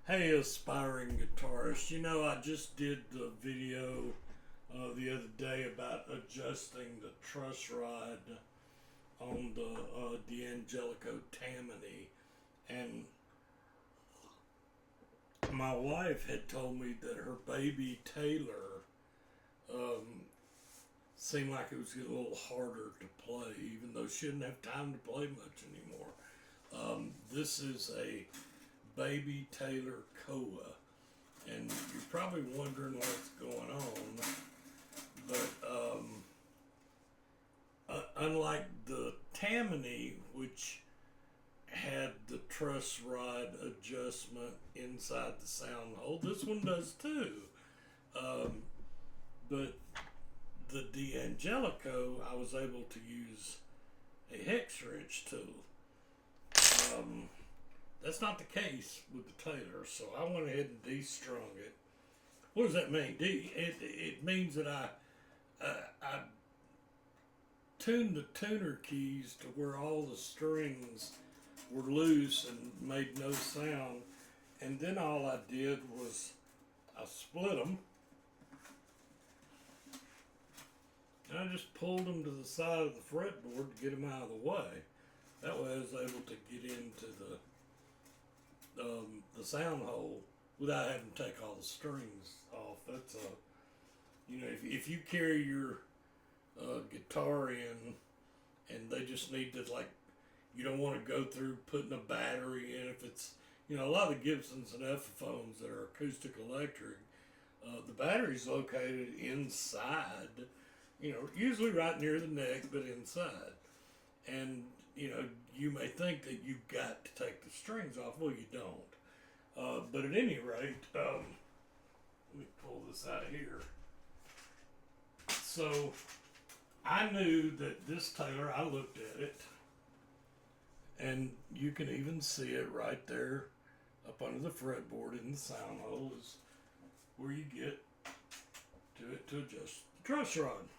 Hey, aspiring guitarist. I just did the video the other day about adjusting the truss rod on the D'Angelico Tammany, and my wife had told me that her baby Taylor um, seemed like it was getting a little harder to play, even though she didn't have time to play much anymore. This is a baby Taylor Koa, and you're probably wondering what's going on, but unlike the Tammany, which had the truss rod adjustment inside the sound hole, this one does too. Um, but the D'Angelico, I was able to use a hex wrench tool. That's not the case with the Taylor, so I went ahead and de-strung it. What does that mean? It means that I tuned the tuner keys to where all the strings were loose and made no sound, and then all I did was I split them, and I just pulled them to the side of the fretboard to get them out of the way. That way I was able to get into the sound hole without having to take all the strings off. That's if you carry your guitar in and they just need to, like, you don't want to go through putting a battery in. If it's, a lot of the Gibsons and Epiphones that are acoustic electric, the battery's located inside, usually right near the neck, but inside. And you may think that you've got to take the strings off. Well, you don't. But at any rate, let me pull this out here. So I knew that this Taylor, I looked at it, and you can even see it right there up under the fretboard in the sound hole is where you get to it to adjust the truss rod.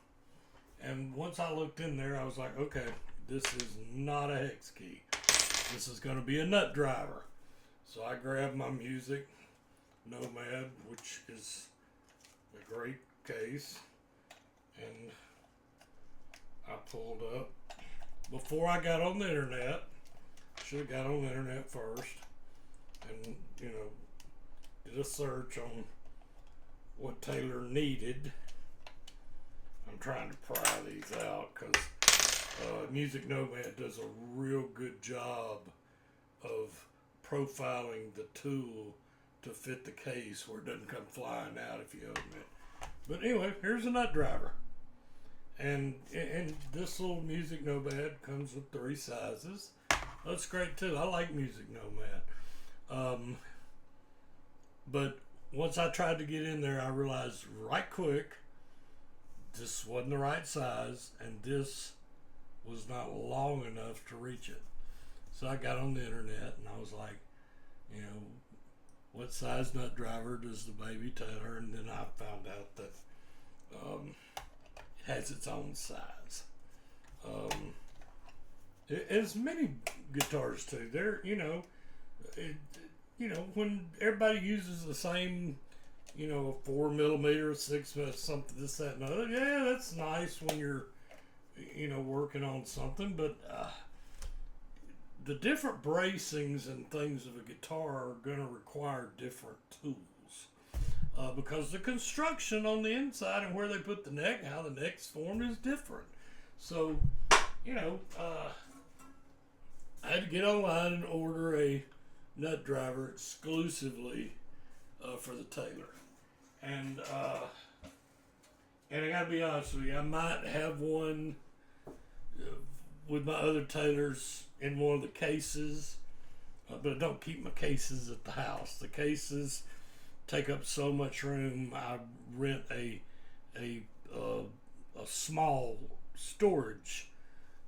And once I looked in there, I was like, okay, this is not a hex key. This is going to be a nut driver. So I grabbed my music Nomad, which is a great case, and I pulled up. Before I got on the internet, should have got on the internet first, and did a search on what Taylor needed. I'm trying to pry these out because Music Nomad does a real good job of profiling the tool to fit the case where it doesn't come flying out if you open it. But anyway, here's a nut driver. And this little Music Nomad comes with 3 sizes. That's great too. I like Music Nomad. But once I tried to get in there, I realized right quick this wasn't the right size, and this was not long enough to reach it. So I got on the internet and I was like, what size nut driver does the baby Taylor? And then I found out that it has its own size. As many guitars too. They're when everybody uses the same, 4mm, 6mm, something, this, that, and other. Yeah, that's nice when you're, working on something, but the different bracings and things of a guitar are going to require different tools because the construction on the inside and where they put the neck, how the neck's formed, is different. So, I had to get online and order a nut driver exclusively for the Taylor. And I gotta be honest with you, I might have one with my other Taylors in one of the cases, but I don't keep my cases at the house. The cases take up so much room. I rent a small storage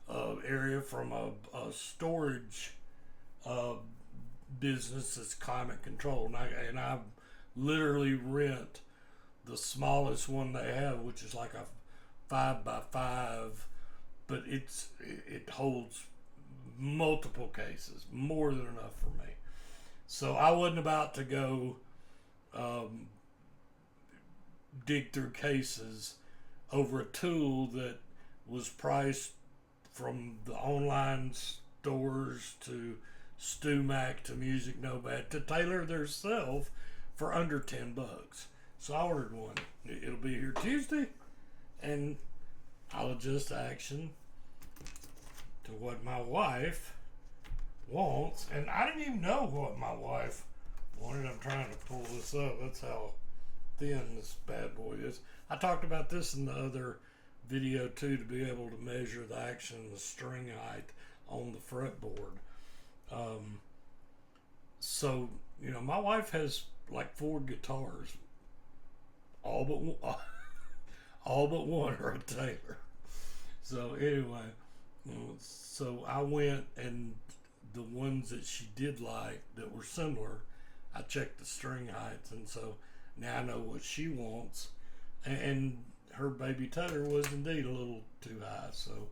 area from a storage business that's climate controlled, and I literally rent the smallest one they have, which is like a 5x5, but it holds multiple cases, more than enough for me. So I wasn't about to go um, dig through cases over a tool that was priced from the online stores to StewMac to Music Nomad to Taylor themselves for under $10. So I ordered one. It'll be here Tuesday, and I'll adjust action to what my wife wants. And I didn't even know what my wife wanted. I'm trying to pull this up. That's how thin this bad boy is. I talked about this in the other video too, to be able to measure the action and the string height on the fretboard. So my wife has like 4 guitars, all but one, all but one are a Taylor. So anyway, so I went, and the ones that she did like that were similar, I checked the string heights, and so now I know what she wants. And her baby Taylor was indeed a little too high. So,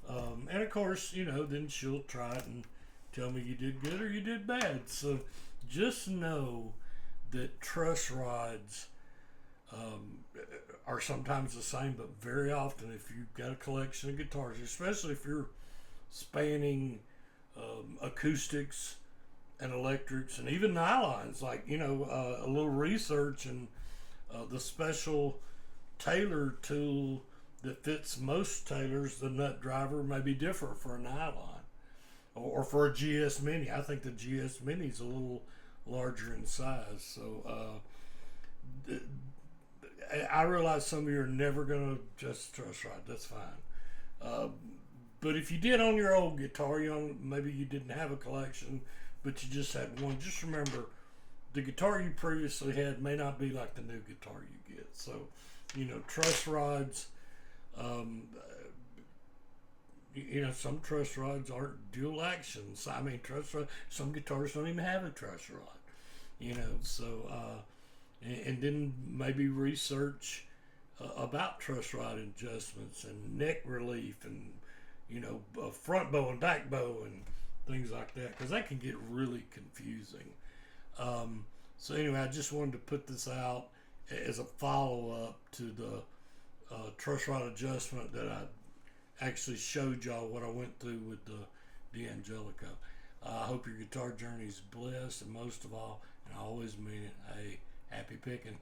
and of course, then she'll try it and tell me you did good or you did bad. So just know that truss rods are sometimes the same, but very often, if you've got a collection of guitars, especially if you're spanning acoustics and electrics and even nylons, like a little research, and the special Taylor tool that fits most Taylors, the nut driver, may be different for a nylon or for a GS Mini. I think the GS Mini is a little larger in size. So I realize some of you are never going to just truss rod. That's fine. But if you did on your old guitar, maybe you didn't have a collection, but you just had one, just remember the guitar you previously had may not be like the new guitar you get. So, truss rods, some truss rods aren't dual actions. I mean, truss rod, some guitars don't even have a truss rod, so, and then maybe research about truss rod adjustments and neck relief and, front bow and back bow and things like that, because that can get really confusing. So anyway, I just wanted to put this out as a follow-up to the truss rod adjustment that I actually showed y'all what I went through with the D'Angelico. I hope your guitar journey is blessed, and most of all, and I always mean it, hey, happy picking.